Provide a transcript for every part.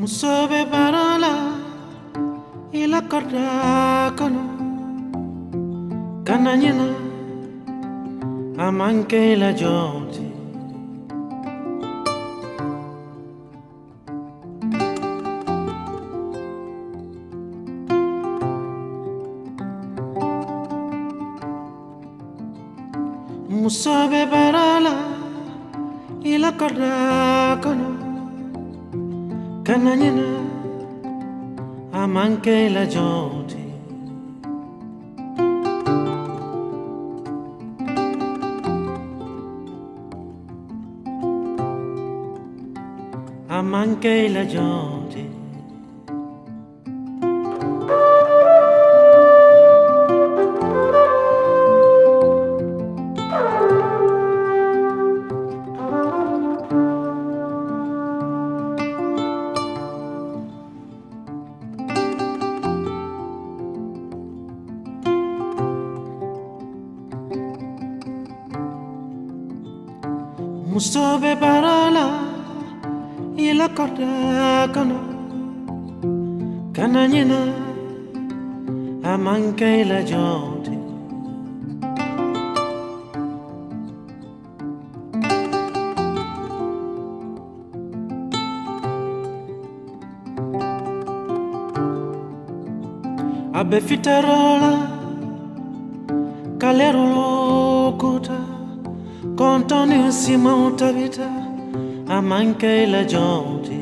Musobe parola ila korda kono kananyina Amanke Dionti. Musobe parola ila korda kono kananyina Amanke Dionti. Amanke Dionti. Musobe parola ila korda kono kananyina Amanke Dionti. Abe fitarola kalero kuta kontoni sima utavita Amanke Dionti.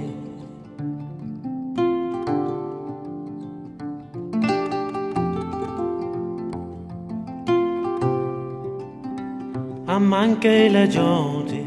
Amanke Dionti.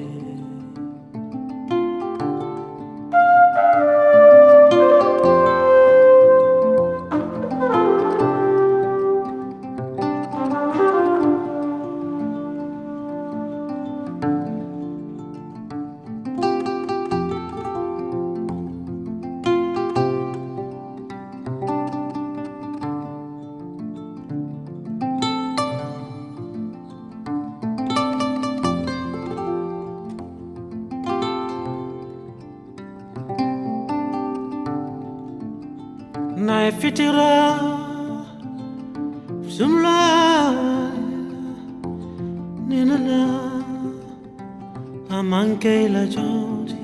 Na fitira sumla ninala Amanke Dionti.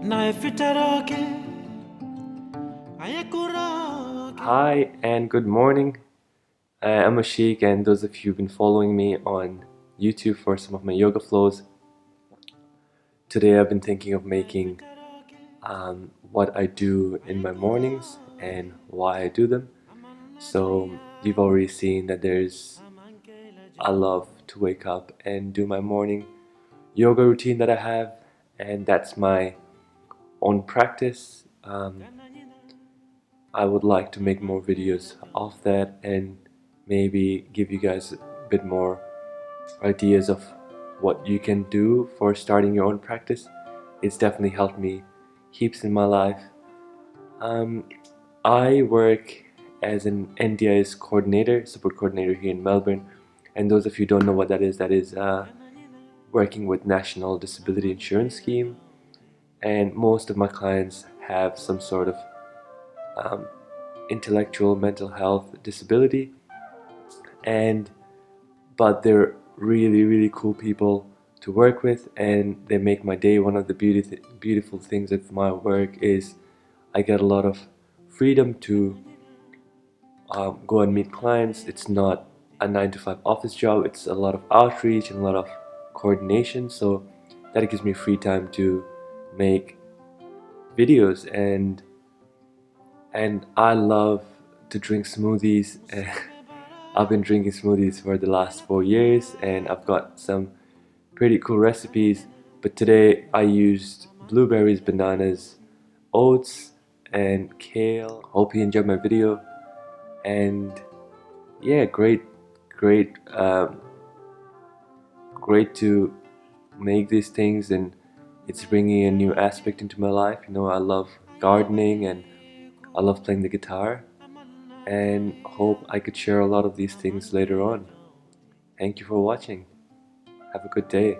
Na fitira ke ayakura. Hi and good morning. I'm Ashiq, and those of you who've been following me on YouTube for some of my yoga flows, today I've been thinking of making what I do in my mornings and why I do them. So you've already seen that I love to wake up and do my morning yoga routine that I have, and that's my own practice. I would like to make more videos of that and maybe give you guys a bit more ideas of what you can do for starting your own practice. It's definitely helped me heaps in my life. I work as an NDIS coordinator, support coordinator here in Melbourne, and those of you who don't know what that is working with National Disability Insurance Scheme, and most of my clients have some sort of intellectual mental health disability, but they're really cool people to work with, and they make my day. One of the beautiful things of my work is I get a lot of freedom to go and meet clients. It's not a 9 to 5 office job. It's a lot of outreach and a lot of coordination, so that gives me free time to make videos. And I love to drink smoothies. I've been drinking smoothies for the last 4 years, and I've got some pretty cool recipes. But today I used blueberries, bananas, oats, and kale. Hope you enjoyed my video. And yeah, great to make these things, and it's bringing a new aspect into my life. You know, I love gardening and I love playing the guitar. and hope I could share a lot of these things later on. Thank you for watching. Have a good day.